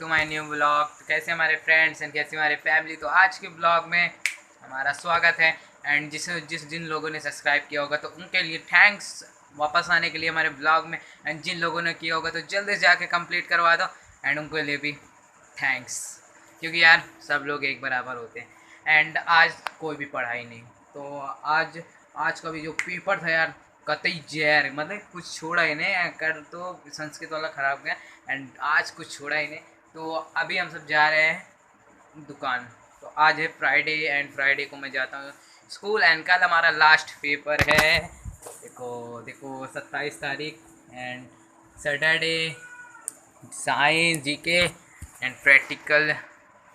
To my new blog. तो कैसे हमारे फ्रेंड्स एंड कैसे हमारे फैमिली। तो आज के ब्लॉग में हमारा स्वागत है। एंड जिन लोगों ने सब्सक्राइब किया होगा तो उनके लिए थैंक्स वापस आने के लिए हमारे ब्लॉग में। एंड जिन लोगों ने किया होगा तो जल्दी से जाके कंप्लीट करवा दो। एंड उनके लिए भी थैंक्स, क्योंकि यार सब लोग एक बराबर होते हैं। एंड आज कोई भी पढ़ाई नहीं, तो आज आज का भी जो पेपर था यार, कतई जहर, मतलब कुछ छोड़ा ही नहीं। कर तो संस्कृत वाला ख़राब गया एंड आज कुछ छोड़ा ही नहीं। तो अभी हम सब जा रहे हैं दुकान। तो आज है फ्राइडे एंड फ्राइडे को मैं जाता हूँ स्कूल। एंड कल हमारा लास्ट पेपर है। देखो देखो 27 तारीख and Saturday science GK and practical,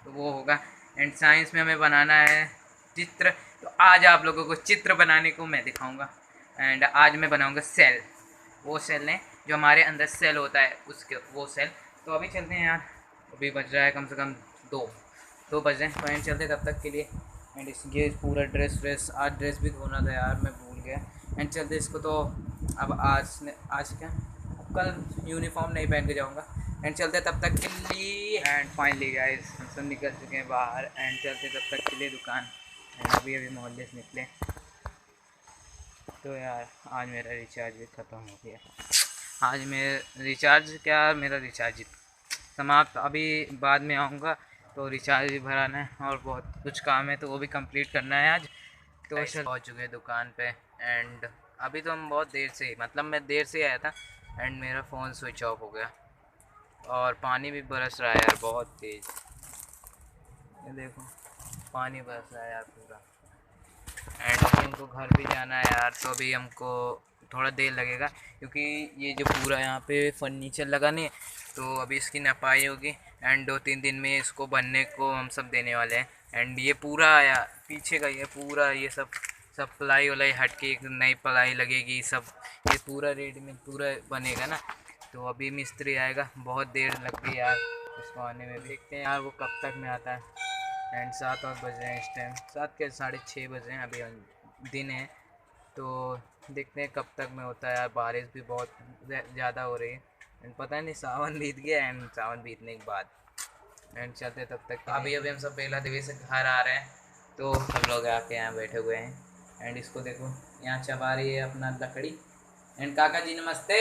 तो वो होगा। एंड साइंस में हमें बनाना है चित्र। तो आज आप लोगों को चित्र बनाने को मैं दिखाऊंगा। एंड आज मैं बनाऊंगा सेल, वो सेल ने जो हमारे अंदर सेल होता है उसके वो सेल। तो अभी चलते हैं यार, अभी बज रहा है कम से कम दो बज रहे हैं। तो एंड चलते तब तक के लिए। एंड ये पूरा ड्रेस आज ड्रेस भी धोना था यार, मैं भूल गया। एंड चलते इसको। तो अब आज क्या, अब कल यूनिफॉर्म नहीं पहन के जाऊँगा। एंड चलते तब तक के लिए। एंड फाइनली गाइस हम सब निकल चुके हैं बाहर। एंड चलते तब तक के लिए दुकान। एंड अभी मोहल्ले से निकले। तो यार आज मेरा रिचार्ज भी ख़त्म हो गया। आज मेरा रिचार्ज समाप्त। अभी बाद में आऊँगा तो रिचार्ज भी भराना है और बहुत कुछ काम है, तो वो भी कंप्लीट करना है आज। तो पहुँच चुके हैं दुकान पे। एंड अभी तो हम बहुत देर से, मतलब मैं देर से आया था। एंड मेरा फ़ोन स्विच ऑफ हो गया और पानी भी बरस रहा है यार बहुत तेज़। ये देखो पानी बरस रहा है यार पूरा। एंड अभी हमको घर भी जाना है यार, तो अभी हमको थोड़ा देर लगेगा, क्योंकि ये जो पूरा यहाँ पे फर्नीचर लगा नहीं है, तो अभी इसकी नपाई होगी। एंड 2-3 दिन में इसको बनने को हम सब देने वाले हैं। एंड ये पूरा यार पीछे का ये पूरा ये सब प्लाई वलाई हट के एक नई प्लाई लगेगी सब। ये पूरा रेडीमेड पूरा बनेगा ना। तो अभी मिस्त्री आएगा, बहुत देर लग गई यार इसको आने में। देखते हैं यार वो कब तक में आता है। एंड 7-8 बज रहे हैं इस टाइम, 7 के 6:30 बज रहे हैं, अभी दिन है। तो देखते हैं कब तक में होता है यार। बारिश भी बहुत ज़्यादा हो रही है एंड पता नहीं सावन बीत गया। एंड सावन बीतने के बाद एंड चलते तब तक। अभी हम सब बेला देवी से घर आ रहे हैं, तो सब लोग आके यहाँ बैठे हुए हैं। एंड इसको देखो यहाँ चबा रही है अपना लकड़ी। एंड काका जी नमस्ते।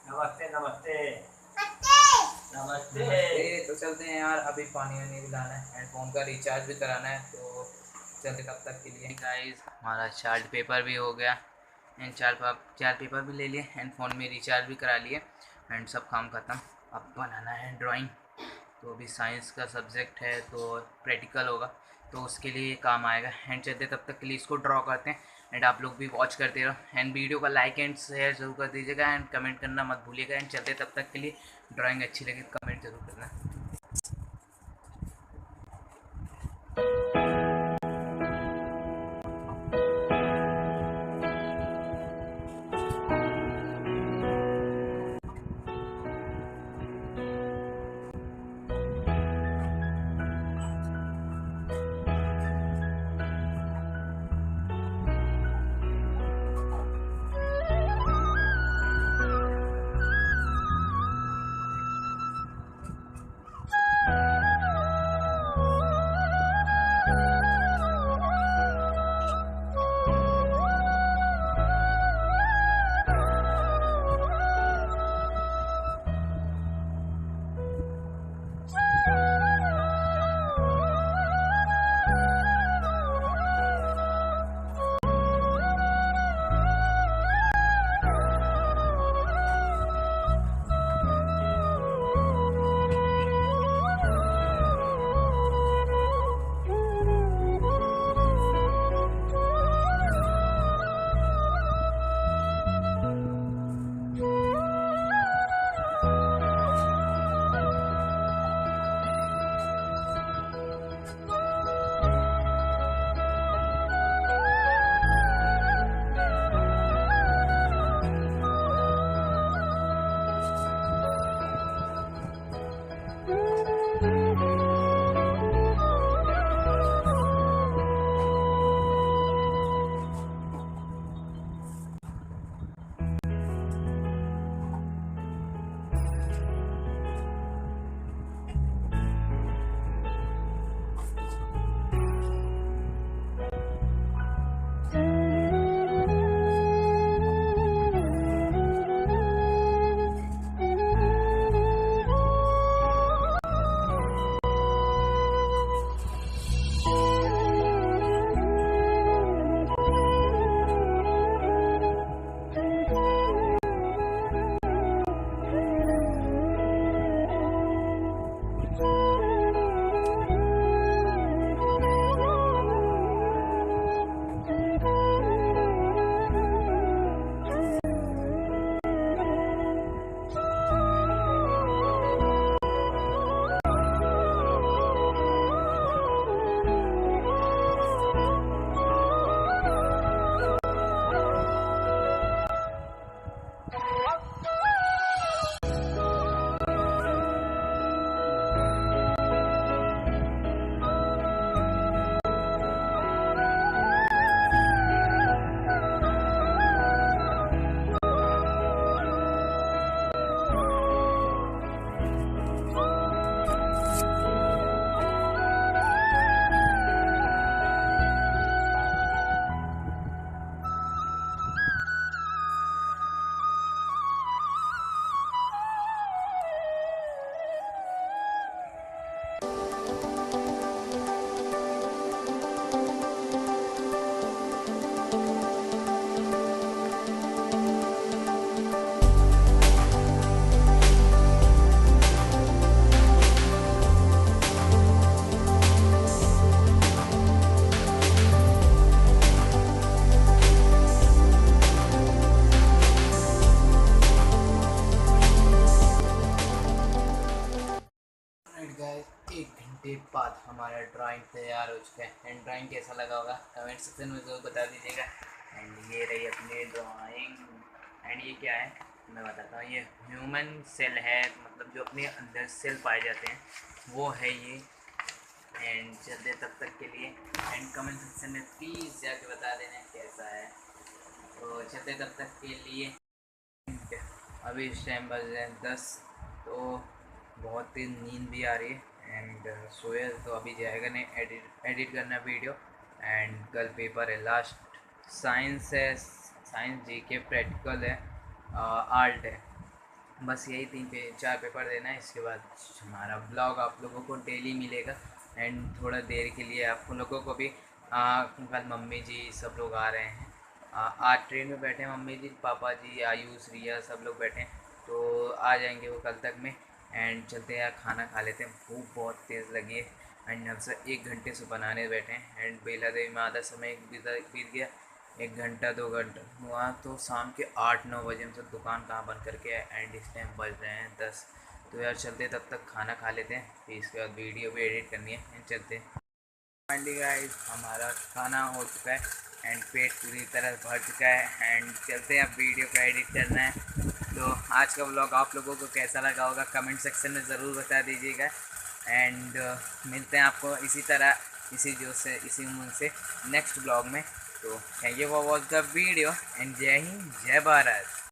नमस्ते नमस्ते नमस्ते। तो चलते हैं यार, अभी पानी वानी भी लाना है एंड फ़ोन का रिचार्ज भी कराना है। तो चलते कब तक के लिए गाइस। हमारा चार्ट पेपर भी हो गया एंड चार्ट पेपर भी ले लिए एंड फ़ोन में रिचार्ज भी करा लिए। एंड सब काम ख़त्म। अब बनाना है ड्राइंग। तो अभी साइंस का सब्जेक्ट है तो प्रैक्टिकल होगा, तो उसके लिए ये काम आएगा। एंड चलते तब तक के लिए इसको ड्रॉ करते हैं। एंड आप लोग भी वॉच करते रहो एंड वीडियो का लाइक एंड शेयर जरूर कर दीजिएगा एंड कमेंट करना मत भूलिएगा। एंड चलते तब तक के लिए, ड्राइंग अच्छी लगे कमेंट जरूर करना। हमारा ड्राइंग तैयार हो चुका है। एंड ड्राइंग कैसा लगा होगा कमेंट सेक्शन में ज़रूर बता दीजिएगा। एंड ये रही अपनी ड्राइंग। एंड ये क्या है मैं बताता हूँ। ये ह्यूमन सेल है, मतलब जो अपने अंदर सेल पाए जाते हैं वो है ये। एंड चलते तब तक के लिए। एंड कमेंट सेक्शन में प्लीज़ जाके बता देना कैसा है। तो चलते तब तक के लिए। अभी इस टाइम बज रहे हैं 10, तो बहुत ही नींद भी आ रही है। एंड सोया तो अभी जाएगा नहीं, एडिट करना वीडियो। एंड कल पेपर है लास्ट, साइंस है, साइंस जीके प्रैक्टिकल है, आर्ट है। बस यही 4 पेपर देना है। इसके बाद हमारा ब्लॉग आप लोगों को डेली मिलेगा। एंड थोड़ा देर के लिए आप लोगों को भी कल मम्मी जी सब लोग आ रहे हैं। आज ट्रेन में बैठे हैं मम्मी जी, पापा जी, आयुष, रिया सब लोग बैठे हैं, तो आ जाएंगे वो कल तक में। एंड चलते हैं खाना खा लेते हैं, भूख बहुत तेज़ लगी है। एंड हम से 1 घंटे से बनाने बैठे हैं। एंड बेला देवी में आधा समय बीत गया, 1 घंटा 2 घंटा वहाँ, तो शाम के 8-9 बजे हम सब दुकान कहाँ बंद करके आए। एंड इस टाइम बज रहे हैं 10। तो यार चलते तब तक खाना खा लेते हैं, फिर इसके बाद वीडियो भी एडिट करनी है। एंड चलते हैं। फाइनली गाइस हमारा खाना हो चुका है एंड पेट पूरी तरह भर चुका है। एंड चलते हैं, अब वीडियो को एडिट करना है। तो आज का व्लॉग आप लोगों को कैसा लगा होगा कमेंट सेक्शन में ज़रूर बता दीजिएगा। एंड मिलते हैं आपको इसी तरह, इसी जोश से, इसी उमंग से नेक्स्ट ब्लॉग में। तो thank you for watch the video and जय हिंद, जय भारत।